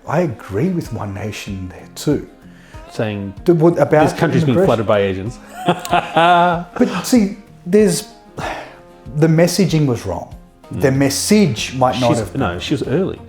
I agree with One Nation there too. Saying About this country's been flooded by Asians. But see, the messaging was wrong. The message might not have... No, she was early.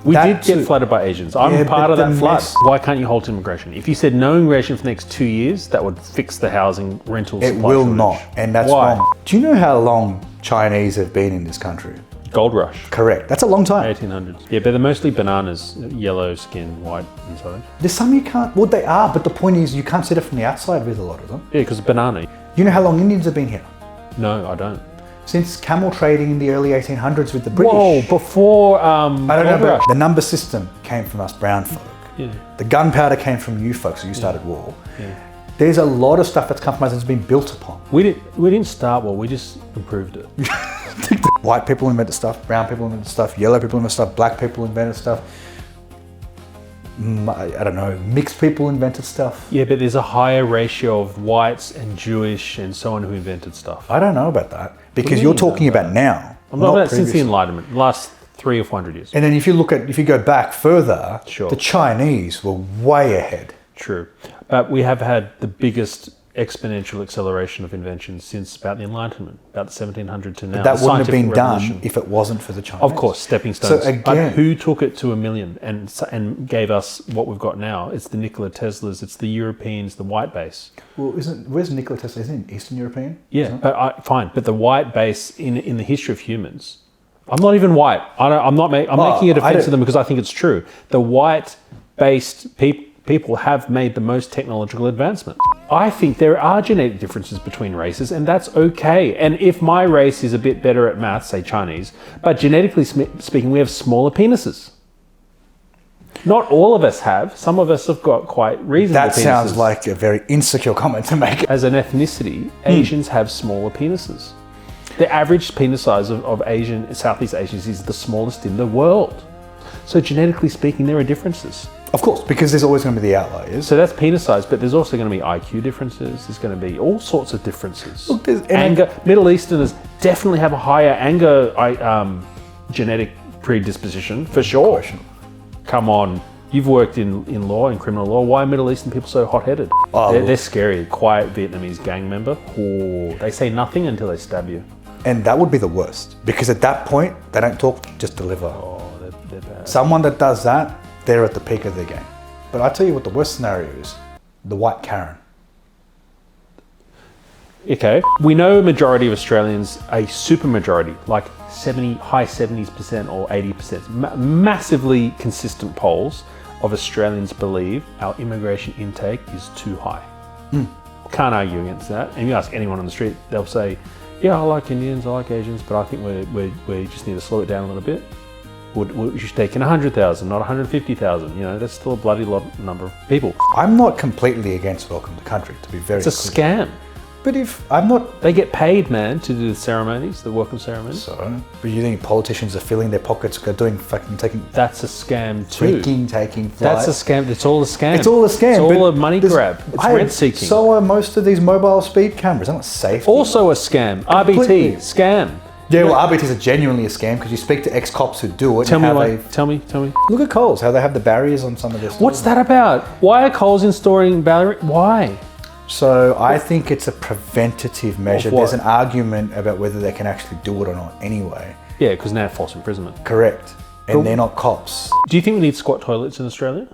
We That did get too. flooded by Asians. I'm part of that flood. Why can't you halt immigration? If you said no immigration for the next 2 years, that would fix the housing rental supply It will shortage. not, and that's Why? wrong. Do you know how long Chinese have been in this country? Gold rush. Correct. That's a long time. 1800s. Yeah, but they're mostly bananas, yellow skin, white inside. There's some you can't... Well, they are, but the point is you can't see it from the outside with a lot of them. Yeah, because banana. You know how long Indians have been here? No, I don't. Since camel trading in the early 1800s with the British. Whoa, before I don't know, Gold but Rush. the number system came from us brown folk. Yeah. The gunpowder came from you folks, so you started war. Yeah. There's a lot of stuff that's come from us that's been built upon. We didn't start well, we just improved it. White people invented stuff, brown people invented stuff, yellow people invented stuff, black people invented stuff. I don't know, mixed people invented stuff. Yeah, but there's a higher ratio of whites and Jewish and so on who invented stuff. I don't know about that because do you're you talking know about now. I'm not about since the previously. Enlightenment, last 300 or 400 years. And then if you go back further, Sure. the Chinese were way ahead. True. We have had the biggest exponential acceleration of inventions since about the Enlightenment, about the 1700 to now. That The wouldn't have been scientific done revolution. if it wasn't for the Chinese. Of course, stepping stones. So again, but who took it to 1 million and gave us what we've got now? It's the Nikola Teslas, it's the Europeans, the white base. well, where's Nikola Tesla? Isn't he Eastern European? Yeah, but fine. But the white base in the history of humans, I'm not even white. I'm making a defense of them because I think it's true. The white-based people have made the most technological advancement. I think there are genetic differences between races, and that's okay. And if my race is a bit better at maths, say Chinese, but genetically speaking, we have smaller penises. Not all of us have. Some of us have got quite reasonable penises. That sounds like a very insecure comment to make. As an ethnicity, Asians have smaller penises. The average penis size of Southeast Asians is the smallest in the world. So genetically speaking, there are differences. Of course, because there's always going to be the outliers. So that's penis size, but there's also going to be IQ differences. There's going to be all sorts of differences. Look, anger. Middle Easterners definitely have a higher anger genetic predisposition, for sure. Come on. You've worked in law, in criminal law. Why are Middle Eastern people so hot-headed? They're scary. Quiet Vietnamese gang member. Oh, they say nothing until they stab you. And that would be the worst, because at that point, they don't talk, just deliver. Oh, they're bad. Someone that does that, they're at the peak of their game. But I tell you what the worst scenario is, the white Karen. Okay, we know a majority of Australians, a super majority, like high 70% or 80%, massively consistent polls of Australians believe our immigration intake is too high. Can't argue against that. And you ask anyone on the street, they'll say, yeah, I like Indians, I like Asians, but I think we just need to slow it down a little bit. We should take in 100,000, not 150,000. You know, that's still a bloody lot number of people. I'm not completely against welcome to country, to be very It's a clear. scam. But if I'm not... They get paid, man, to do the ceremonies, the welcome ceremonies. So, but you think politicians are filling their pockets, doing fucking taking... That's a scam too. Taking flights. That's a scam. It's all a scam. It's all a scam. It's all but a money grab. It's rent seeking. So are most of these mobile speed cameras. They're not safe. Also a scam. Completely. RBT, scam. Yeah, well, RBTs are genuinely a scam because you speak to ex-cops who do it. Tell and me, how tell me. Look at Coles, how they have the barriers on some of their stores. What's that about? Why are Coles installing barrier? Why? So I think it's a preventative measure. Of what? There's an argument about whether they can actually do it or not anyway. Yeah, because now false imprisonment. Correct. And they're not cops. Do you think we need squat toilets in Australia?